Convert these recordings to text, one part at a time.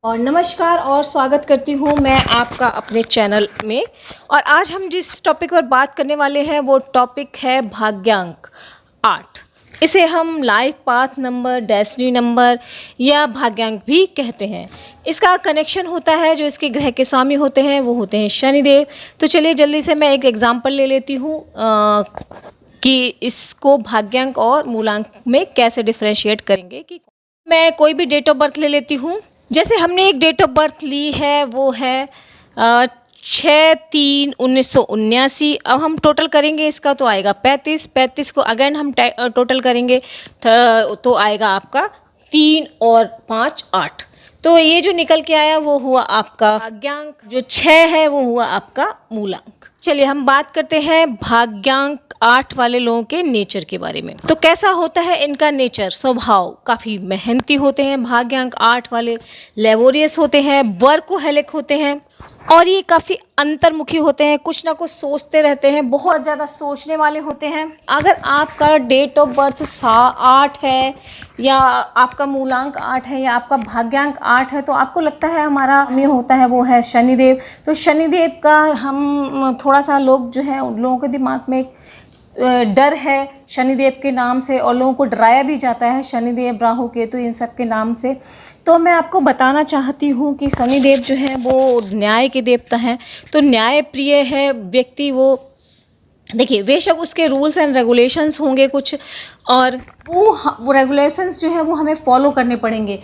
और नमस्कार और स्वागत करती हूँ मैं आपका अपने चैनल में। और आज हम जिस टॉपिक पर बात करने वाले हैं वो टॉपिक है भाग्यांक 8। इसे हम life path number, destiny number या भाग्यांक भी कहते हैं। इसका कनेक्शन होता है, जो इसके ग्रह के स्वामी होते हैं वो होते हैं शनिदेव। तो चलिए जल्दी से मैं एक एग्जाम्पल ले लेती हूँ कि इसको भाग्यांक और मूलांक में कैसे डिफ्रेंशिएट करेंगे। कि मैं कोई भी डेट ऑफ बर्थ ले लेती हूँ। जैसे हमने एक डेट ऑफ बर्थ ली है, वो है 6/3/1979। अब हम टोटल करेंगे इसका तो आएगा 35 को अगेन हम टोटल करेंगे तो आएगा आपका 3 और 5 8। तो ये जो निकल के आया वो हुआ आपका भाग्यांक, जो 6 है वो हुआ आपका मूलांक। चलिए हम बात करते हैं भाग्यांक 8 वाले लोगों के नेचर के बारे में। तो कैसा होता है इनका नेचर, स्वभाव? काफ़ी मेहनती होते हैं भाग्यांक 8 वाले, लेबोरियस होते हैं, वर्कोहॉलिक होते हैं और ये काफ़ी अंतर्मुखी होते हैं, कुछ ना कुछ सोचते रहते हैं, बहुत ज़्यादा सोचने वाले होते हैं। अगर आपका डेट ऑफ बर्थ 8 है या आपका मूलांक 8 है या आपका भाग्यांक 8 है तो आपको लगता है हमारा ये होता है वो है शनिदेव। तो शनिदेव का हम थोड़ा सा लोग जो है उन लोगों के दिमाग में डर है शनिदेव के नाम से, और लोगों को डराया भी जाता है शनिदेव, राहु केतु इन सब के नाम से। तो मैं आपको बताना चाहती हूँ कि शनिदेव जो है वो न्याय के देवता हैं। तो न्याय प्रिय है व्यक्ति वो। देखिए बेशक उसके रूल्स एंड रेगुलेशंस होंगे कुछ, और वो रेगुलेशंस जो है वो हमें फॉलो करने पड़ेंगे।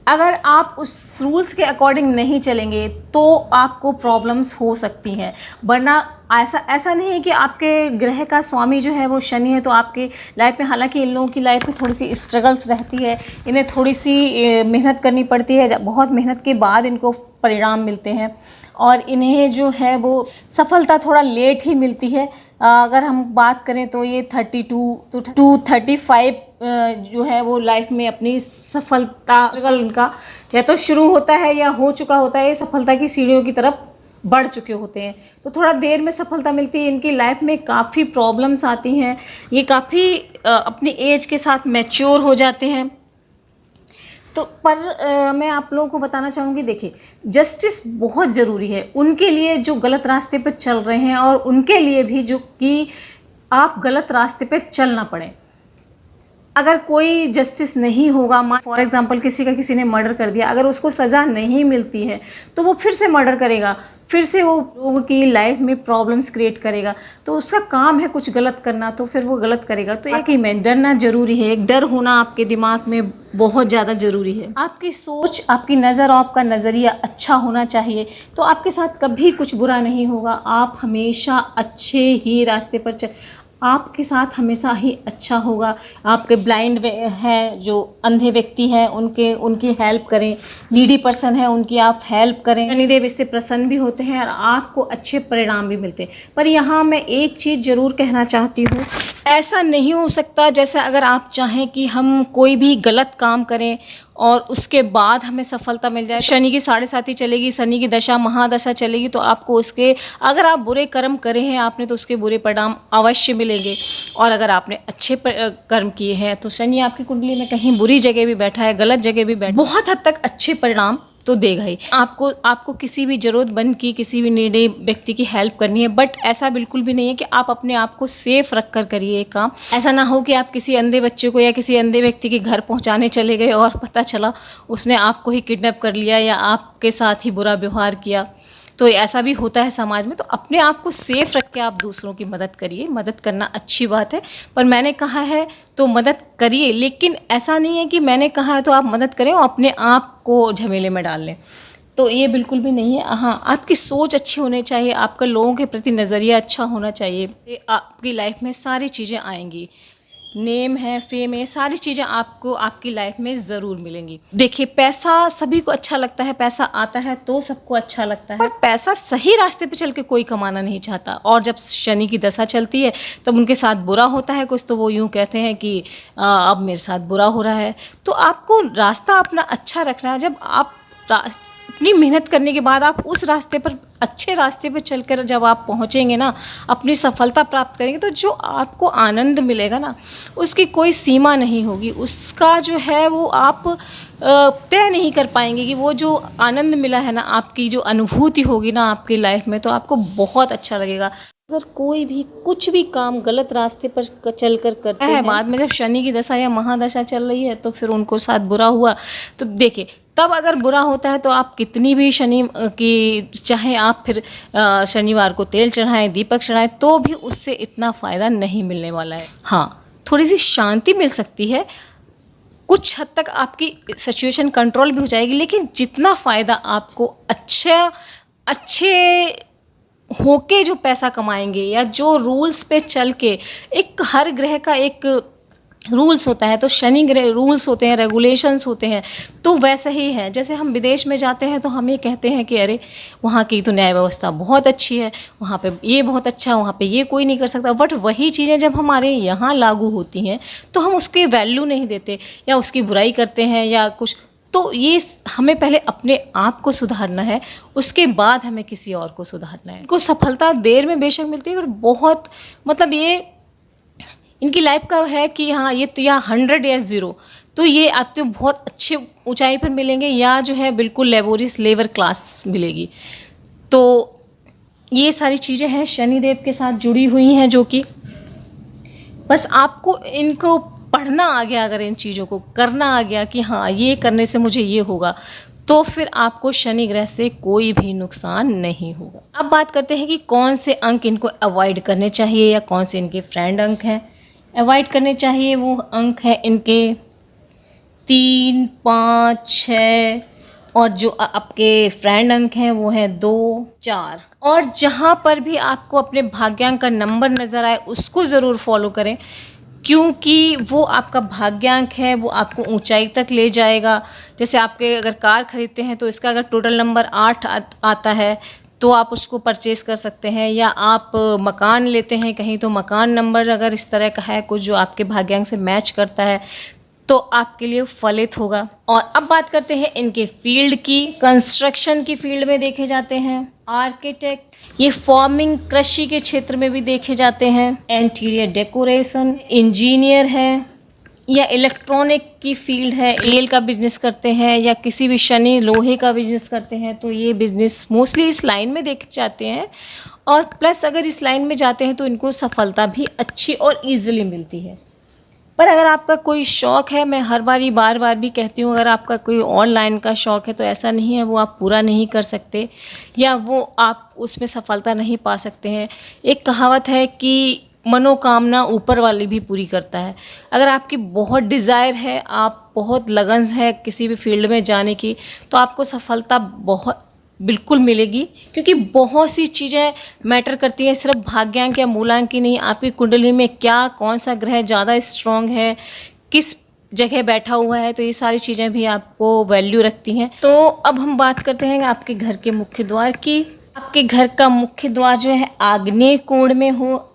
अगर आप उस रूल्स के अकॉर्डिंग नहीं चलेंगे तो आपको प्रॉब्लम्स हो सकती हैं। वरना ऐसा नहीं है कि आपके ग्रह का स्वामी जो है वो शनि है तो आपके लाइफ में, हालांकि इन लोगों की लाइफ में थोड़ी सी स्ट्रगल्स रहती है, इन्हें थोड़ी सी मेहनत करनी पड़ती है, बहुत मेहनत के बाद इनको परिणाम मिलते हैं और इन्हें जो है वो सफलता थोड़ा लेट ही मिलती है। अगर हम बात करें तो ये 32 to 35 जो है वो लाइफ में अपनी सफलता इनका या तो शुरू होता है या हो चुका होता है, ये सफलता की सीढ़ियों की तरफ बढ़ चुके होते हैं। तो थोड़ा देर में सफलता मिलती है। इनकी लाइफ में काफ़ी प्रॉब्लम्स आती हैं, ये काफ़ी अपनी एज के साथ मैच्योर हो जाते हैं। तो मैं आप लोगों को बताना चाहूँगी, देखिए जस्टिस बहुत ज़रूरी है उनके लिए जो गलत रास्ते पर चल रहे हैं, और उनके लिए भी जो कि आप गलत रास्ते पे चल ना पड़े। अगर कोई जस्टिस नहीं होगा, फॉर एग्जांपल किसी ने मर्डर कर दिया, अगर उसको सज़ा नहीं मिलती है तो वो फिर से मर्डर करेगा, फिर से वो लोगों की लाइफ में प्रॉब्लम्स क्रिएट करेगा। तो उसका काम है कुछ गलत करना, तो फिर वो गलत करेगा। तो एक ही में डरना ज़रूरी है, एक डर होना आपके दिमाग में बहुत ज़्यादा ज़रूरी है। आपकी सोच, आपकी नज़र और आपका नज़रिया अच्छा होना चाहिए, तो आपके साथ कभी कुछ बुरा नहीं होगा। आप हमेशा अच्छे ही रास्ते पर आपके साथ हमेशा ही अच्छा होगा। आपके ब्लाइंड हैं, जो अंधे व्यक्ति हैं, उनकी हेल्प करें, नीडी पर्सन है उनकी आप हेल्प करें। शनिदेव इससे प्रसन्न भी होते हैं और आपको अच्छे परिणाम भी मिलते हैं। पर यहाँ मैं एक चीज़ ज़रूर कहना चाहती हूँ, ऐसा नहीं हो सकता जैसे अगर आप चाहें कि हम कोई भी गलत काम करें और उसके बाद हमें सफलता मिल जाए। शनि की 7.5 चलेगी, शनि की दशा महादशा चलेगी, तो आपको उसके, अगर आप बुरे कर्म करे हैं आपने तो उसके बुरे परिणाम अवश्य मिलेंगे। और अगर आपने अच्छे कर्म किए हैं तो शनि आपकी कुंडली में कहीं बुरी जगह भी बैठा है, गलत जगह भी बैठा, बहुत हद तक अच्छे परिणाम तो देगा ही। आपको किसी भी ज़रूरतमंद की, किसी भी नीडी व्यक्ति की हेल्प करनी है, बट ऐसा बिल्कुल भी नहीं है कि आप अपने आप को सेफ रख कर करिए ये काम। ऐसा ना हो कि आप किसी अंधे बच्चे को या किसी अंधे व्यक्ति के घर पहुंचाने चले गए और पता चला उसने आपको ही किडनैप कर लिया या आपके साथ ही बुरा व्यवहार किया। तो ऐसा भी होता है समाज में। तो अपने आप को सेफ रख के आप दूसरों की मदद करिए। मदद करना अच्छी बात है, पर मैंने कहा है तो मदद करिए, लेकिन ऐसा नहीं है कि मैंने कहा है तो आप मदद करें और अपने आप को झमेले में डाल लें। तो ये बिल्कुल भी नहीं है। हाँ, आपकी सोच अच्छी होनी चाहिए, आपका लोगों के प्रति नज़रिया अच्छा होना चाहिए। आपकी लाइफ में सारी चीज़ें आएंगी, नेम है, फेम है, सारी चीज़ें आपको आपकी लाइफ में ज़रूर मिलेंगी। देखिए पैसा सभी को अच्छा लगता है, पैसा आता है तो सबको अच्छा लगता है, पर पैसा सही रास्ते पे चल के कोई कमाना नहीं चाहता। और जब शनि की दशा चलती है तब उनके साथ बुरा होता है कुछ, तो वो यूँ कहते हैं कि अब मेरे साथ बुरा हो रहा है। तो आपको रास्ता अपना अच्छा रखना है। जब आप अपनी मेहनत करने के बाद आप उस रास्ते पर, अच्छे रास्ते पर चलकर जब आप पहुँचेंगे ना, अपनी सफलता प्राप्त करेंगे, तो जो आपको आनंद मिलेगा ना, उसकी कोई सीमा नहीं होगी। उसका जो है वो आप तय नहीं कर पाएंगे कि वो जो आनंद मिला है ना, आपकी जो अनुभूति होगी ना आपकी लाइफ में, तो आपको बहुत अच्छा लगेगा। अगर कोई भी कुछ भी काम गलत रास्ते पर चल कर करते हैं, बाद में जब शनि की दशा या महादशा चल रही है तो फिर उनको साथ बुरा हुआ, तो देखिए तब अगर बुरा होता है तो आप कितनी भी शनि की, चाहे आप फिर शनिवार को तेल चढ़ाएं, दीपक चढ़ाएं, तो भी उससे इतना फ़ायदा नहीं मिलने वाला है। हाँ, थोड़ी सी शांति मिल सकती है, कुछ हद तक आपकी सिचुएशन कंट्रोल भी हो जाएगी, लेकिन जितना फ़ायदा आपको अच्छे होके जो पैसा कमाएंगे, या जो रूल्स पे चल के, एक हर ग्रह का एक रूल्स होता है, तो शनि ग्रह रूल्स होते हैं, रेगुलेशंस होते हैं, तो वैसे ही है। जैसे हम विदेश में जाते हैं तो हम ये कहते हैं कि अरे वहाँ की तो न्याय व्यवस्था बहुत अच्छी है, वहाँ पे ये बहुत अच्छा, वहाँ पे ये कोई नहीं कर सकता, बट वही चीज़ें जब हमारे यहाँ लागू होती हैं तो हम उसकी वैल्यू नहीं देते, या उसकी बुराई करते हैं या कुछ। तो ये हमें पहले अपने आप को सुधारना है, उसके बाद हमें किसी और को सुधारना है। को सफलता देर में बेशक मिलती है, पर बहुत, मतलब ये इनकी लाइफ का है कि हाँ ये तो या 100 या 0, तो ये आते बहुत अच्छे ऊंचाई पर मिलेंगे, या जो है बिल्कुल लेबोरियस लेबर क्लास मिलेगी। तो ये सारी चीज़ें हैं शनिदेव के साथ जुड़ी हुई हैं, जो कि बस आपको इनको पढ़ना आ गया, अगर इन चीज़ों को करना आ गया कि हाँ ये करने से मुझे ये होगा, तो फिर आपको शनि ग्रह से कोई भी नुकसान नहीं होगा। अब बात करते हैं कि कौन से अंक इनको अवॉइड करने चाहिए, या कौन से इनके फ्रेंड अंक हैं। अवॉइड करने चाहिए वो अंक है इनके 3, 5, 6, और जो आपके फ्रेंड अंक हैं वो हैं 2, 4। और जहाँ पर भी आपको अपने भाग्यांक का नंबर नज़र आए उसको ज़रूर फॉलो करें, क्योंकि वो आपका भाग्यांक है, वो आपको ऊंचाई तक ले जाएगा। जैसे आपके अगर कार खरीदते हैं तो इसका अगर टोटल नंबर 8 आता है तो आप उसको परचेज़ कर सकते हैं, या आप मकान लेते हैं कहीं तो मकान नंबर अगर इस तरह का है कुछ जो आपके भाग्यांक से मैच करता है तो आपके लिए फलित होगा। और अब बात करते हैं इनके फील्ड की। कंस्ट्रक्शन की फील्ड में देखे जाते हैं, आर्किटेक्ट, ये फार्मिंग कृषि के क्षेत्र में भी देखे जाते हैं, इंटीरियर डेकोरेशन, इंजीनियर है, या इलेक्ट्रॉनिक की फील्ड है, तेल का बिजनेस करते हैं, या किसी भी शनि लोहे का बिजनेस करते हैं, तो ये बिजनेस मोस्टली इस लाइन में देखे जाते हैं। और प्लस अगर इस लाइन में जाते हैं तो इनको सफलता भी अच्छी और ईजिली मिलती है। पर अगर आपका कोई शौक़ है, मैं हर बार बार भी कहती हूँ, अगर आपका कोई ऑनलाइन का शौक़ है तो ऐसा नहीं है वो आप पूरा नहीं कर सकते, या वो आप उसमें सफलता नहीं पा सकते हैं। एक कहावत है कि मनोकामना ऊपर वाली भी पूरी करता है। अगर आपकी बहुत डिज़ायर है, आप बहुत लगन है किसी भी फील्ड में जाने की, तो आपको सफलता बहुत बिल्कुल मिलेगी, क्योंकि बहुत सी चीज़ें मैटर करती हैं, सिर्फ भाग्यांक या मूलांक की नहीं। आपकी कुंडली में क्या, कौन सा ग्रह ज़्यादा स्ट्रॉन्ग है, किस जगह बैठा हुआ है, तो ये सारी चीज़ें भी आपको वैल्यू रखती हैं। तो अब हम बात करते हैं आपके घर के मुख्य द्वार की। आपके घर का मुख्य द्वार जो है आग्नेय कोण में हो,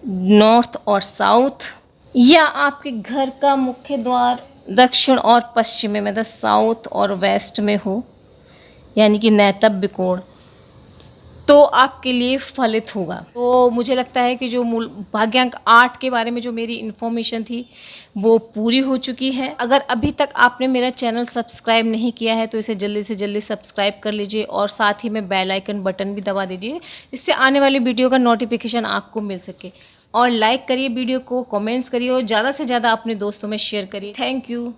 नॉर्थ और साउथ, या आपके घर का मुख्य द्वार दक्षिण और पश्चिम में, मतलब साउथ और वेस्ट में हो, यानी कि नैतव्य कोण, तो आपके लिए फलित होगा। तो मुझे लगता है कि जो मूल भाग्यांक 8 के बारे में जो मेरी इन्फॉर्मेशन थी वो पूरी हो चुकी है। अगर अभी तक आपने मेरा चैनल सब्सक्राइब नहीं किया है तो इसे जल्दी से जल्दी सब्सक्राइब कर लीजिए, और साथ ही में बेल आइकन बटन भी दबा दीजिए, इससे आने वाली वीडियो का नोटिफिकेशन आपको मिल सके। और लाइक करिए वीडियो को, कमेंट्स करिए, और ज़्यादा से ज़्यादा अपने दोस्तों में शेयर करिए। Thank you.